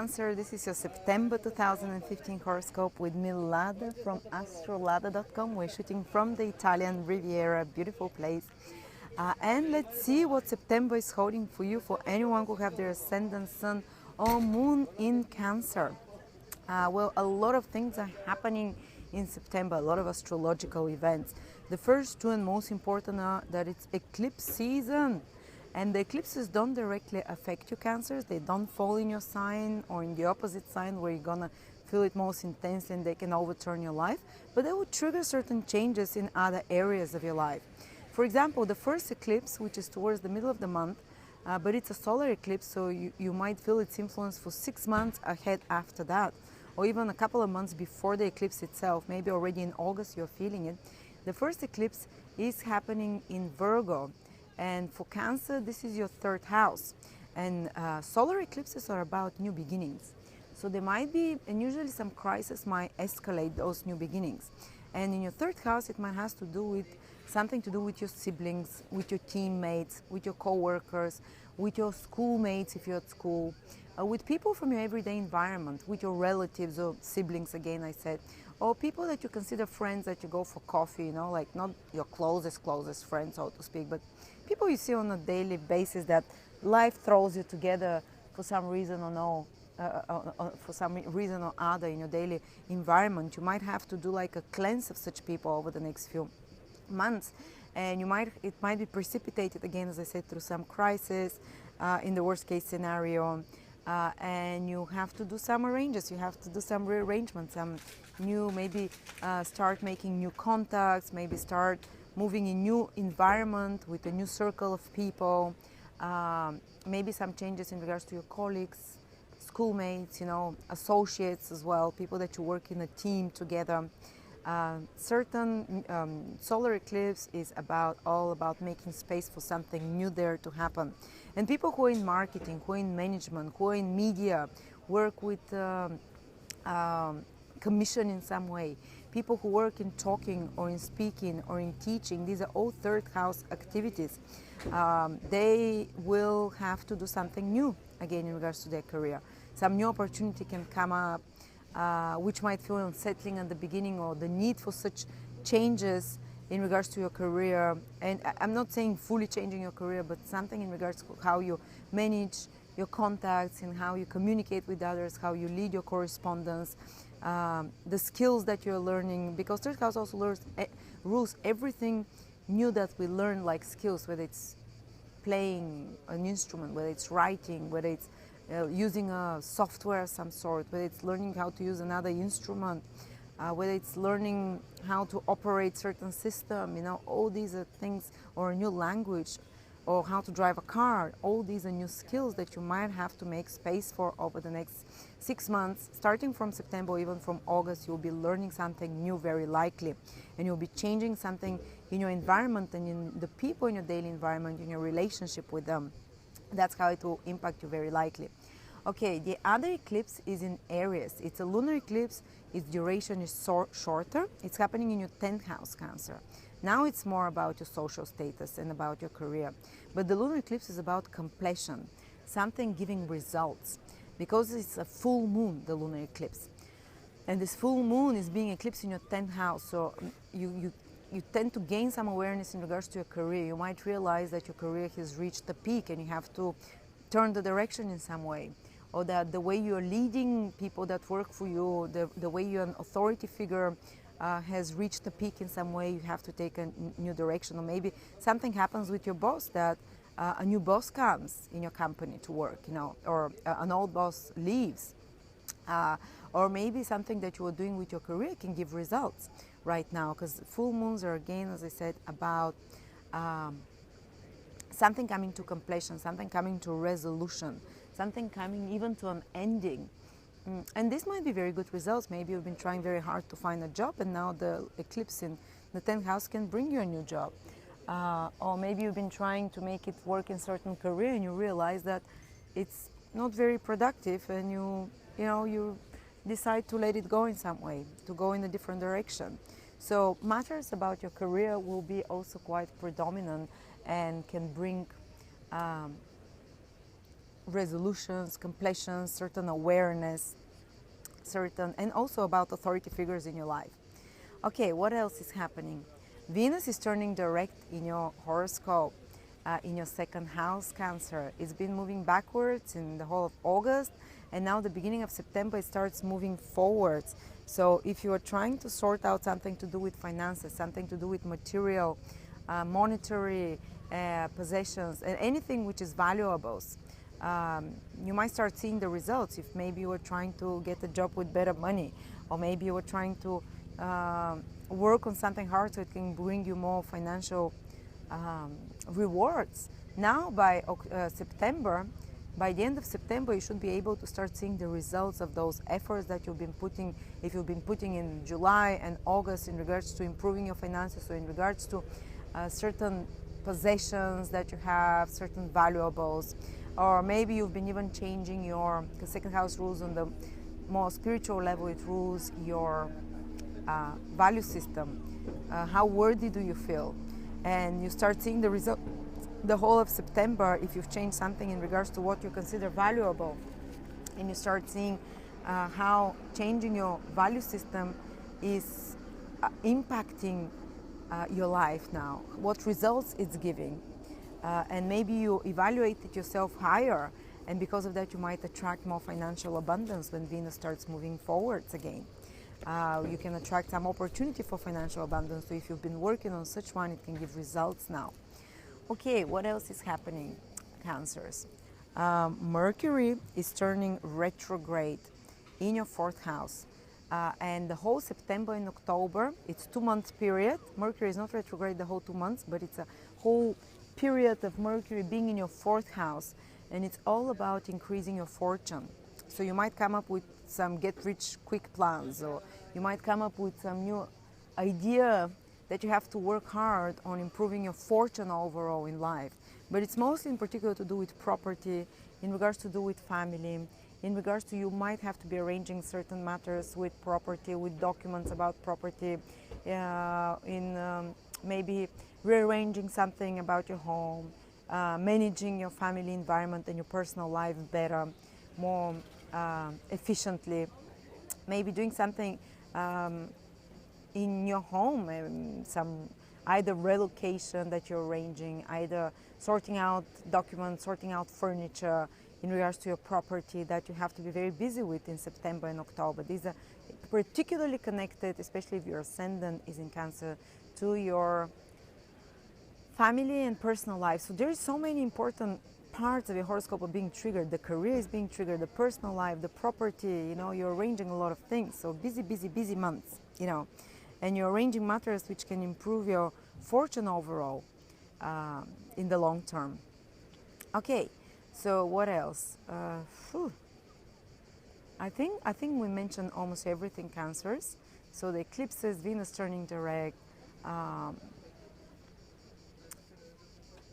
Cancer, this is your September 2015 horoscope with me, Lada, from astrolada.com. We're shooting from the Italian Riviera, beautiful place. And let's see what September is holding for you, for anyone who have their ascendant, sun or moon in Cancer. Well, a lot of things are happening in September, a lot of astrological events. The first two and most important are that it's eclipse season. And the eclipses don't directly affect you, Cancers. They don't fall in your sign or in the opposite sign where you're gonna feel it most intensely and they can overturn your life. But they will trigger certain changes in other areas of your life. For example, the first eclipse, which is towards the middle of the month, but it's a solar eclipse, so you might feel its influence for 6 months ahead after that, or even a couple of months before the eclipse itself. Maybe already in August you're feeling it. The first eclipse is happening in Virgo. And for Cancer, this is your third house. And solar eclipses are about new beginnings. So there might be, and usually some crisis might escalate those new beginnings. And in your third house, it might have to do with something to do with your siblings, with your teammates, with your co-workers, with your schoolmates if you're at school, with people from your everyday environment, with your relatives or siblings, again I said, or people that you consider friends that you go for coffee, you know, like not your closest friends, so to speak, but people you see on a daily basis that life throws you together for some reason or no, for some reason or other in your daily environment. You might have to do like a cleanse of such people over the next few months, and it might be precipitated again, as I said, through some crisis in the worst case scenario. And you have to do some arrangements, you have to do some rearrangements, some new, maybe start making new contacts, maybe start moving in new environment with a new circle of people, maybe some changes in regards to your colleagues, schoolmates, you know, associates as well, people that you work in a team together. Certain solar eclipse is all about making space for something new there to happen. And people who are in marketing, who are in management, who are in media, work with commission in some way. People who work in talking or in speaking or in teaching, these are all third house activities. They will have to do something new again in regards to their career. Some new opportunity can come up, which might feel unsettling at the beginning, or the need for such changes in regards to your career. And I'm not saying fully changing your career, but something in regards to how you manage your contacts and how you communicate with others, how you lead your correspondence, the skills that you're learning, because third house also rules everything new that we learn, like skills, whether it's playing an instrument, whether it's writing, whether it's using a software of some sort, whether it's learning how to use another instrument, whether it's learning how to operate certain system, you know, all these are things, or a new language, or how to drive a car. All these are new skills that you might have to make space for over the next 6 months. Starting from September, or even from August, you'll be learning something new, very likely. And you'll be changing something in your environment and in the people in your daily environment, in your relationship with them. That's how it will impact you very likely. Okay, the other eclipse is in Aries. It's a lunar eclipse. Its duration is shorter. It's happening in your 10th house, Cancer. Now it's more about your social status and about your career. But the lunar eclipse is about completion, something giving results, because it's a full moon, the lunar eclipse. And this full moon is being eclipsed in your 10th house. So you tend to gain some awareness in regards to your career. You might realize that your career has reached the peak and you have to turn the direction in some way, or that the way you're leading people that work for you, the way you're an authority figure has reached the peak in some way. You have to take a new direction, or maybe something happens with your boss, that a new boss comes in your company to work, you know, or an old boss leaves. Or maybe something that you are doing with your career can give results right now, because full moons are, again, as I said, about something coming to completion, something coming to resolution, something coming even to an ending. And this might be very good results. Maybe you've been trying very hard to find a job, and now the eclipse in the 10th house can bring you a new job. Or maybe you've been trying to make it work in certain career and you realize that it's not very productive, and you decide to let it go in some way, to go in a different direction. So matters about your career will be also quite predominant and can bring resolutions, completions, certain awareness, certain, and also about authority figures in your life. Okay, what else is happening? Venus is turning direct in your horoscope, in your second house, Cancer. It's been moving backwards in the whole of August, and now the beginning of September it starts moving forwards. So if you are trying to sort out something to do with finances, something to do with material, monetary possessions, and anything which is valuables, you might start seeing the results. If maybe you were trying to get a job with better money, or maybe you were trying to work on something hard so it can bring you more financial rewards. Now by September, by the end of September, you should be able to start seeing the results of those efforts that you've been putting, if you've been putting in July and August in regards to improving your finances, or in regards to certain possessions that you have, certain valuables, or maybe you've been even changing your second house rules on the more spiritual level. It rules your value system. How worthy do you feel? And you start seeing the result the whole of September if you've changed something in regards to what you consider valuable, and you start seeing how changing your value system is impacting your life now, what results it's giving, and maybe you evaluated yourself higher, and because of that you might attract more financial abundance when Venus starts moving forwards again. You can attract some opportunity for financial abundance, so if you've been working on such one, it can give results now. Okay, what else is happening, Cancers? Mercury is turning retrograde in your fourth house. And the whole September and October, it's 2 month period. Mercury is not retrograde the whole 2 months, but it's a whole period of Mercury being in your fourth house. And it's all about increasing your fortune. So you might come up with some get-rich-quick plans, or you might come up with some new idea that you have to work hard on improving your fortune overall in life. But it's mostly in particular to do with property, in regards to do with family, in regards to you might have to be arranging certain matters with property, with documents about property, maybe rearranging something about your home, managing your family environment and your personal life better, more efficiently, maybe doing something in your home, some either relocation that you're arranging, either sorting out documents, sorting out furniture in regards to your property that you have to be very busy with in September and October. These are particularly connected, especially if your ascendant is in Cancer, to your family and personal life. So there is so many important parts of your horoscope are being triggered. The career is being triggered, the personal life, the property, you're arranging a lot of things. So busy months, and you're arranging matters which can improve your fortune overall in the long term. Okay, so what else? I think we mentioned almost everything, Cancers. So the eclipses, Venus turning direct,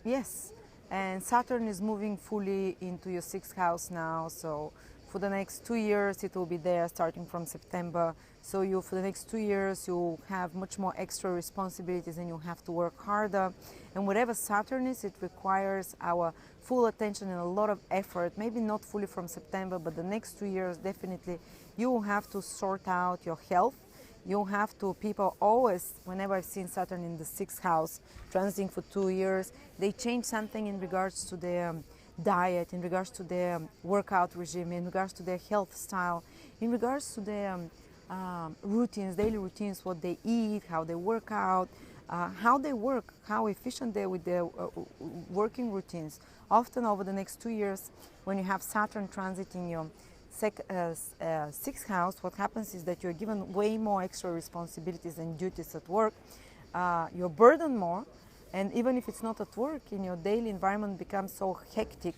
yes, and Saturn is moving fully into your sixth house now. So for the next 2 years, it will be there starting from September. So for the next 2 years, you'll have much more extra responsibilities and you'll have to work harder. And whatever Saturn is, it requires our full attention and a lot of effort. Maybe not fully from September, but the next 2 years, definitely, you will have to sort out your health. You'll have to, people always, whenever I've seen Saturn in the sixth house, transiting for 2 years, they change something in regards to their diet, in regards to their workout regime, in regards to their health style, in regards to their routines, daily routines, what they eat, how they work out, how they work, how efficient they are with their working routines. Often over the next 2 years, when you have Saturn transiting your sixth house, what happens is that you're given way more extra responsibilities and duties at work. You're burdened more, and even if it's not at work, in your daily environment becomes so hectic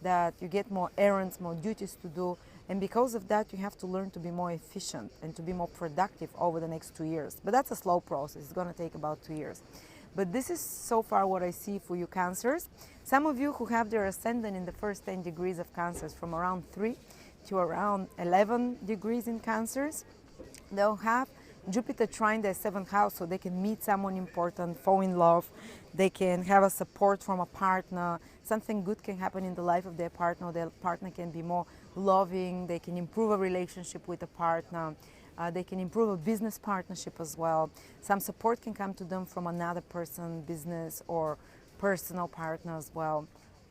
that you get more errands, more duties to do, and because of that you have to learn to be more efficient and to be more productive over the next 2 years. But that's a slow process. It's going to take about 2 years. But this is so far what I see for you, Cancers. Some of you who have their ascendant in the first 10 degrees of Cancers, from around 3 to around 11 degrees in Cancers, they'll have Jupiter trine their 7th house, so they can meet someone important, fall in love, they can have a support from a partner, something good can happen in the life of their partner can be more loving, they can improve a relationship with a partner, they can improve a business partnership as well. Some support can come to them from another person, business or personal partner as well.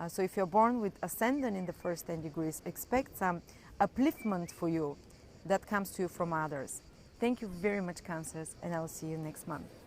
So if you're born with ascendant in the first 10 degrees, expect some upliftment for you that comes to you from others. Thank you very much, Cancers, and I'll see you next month.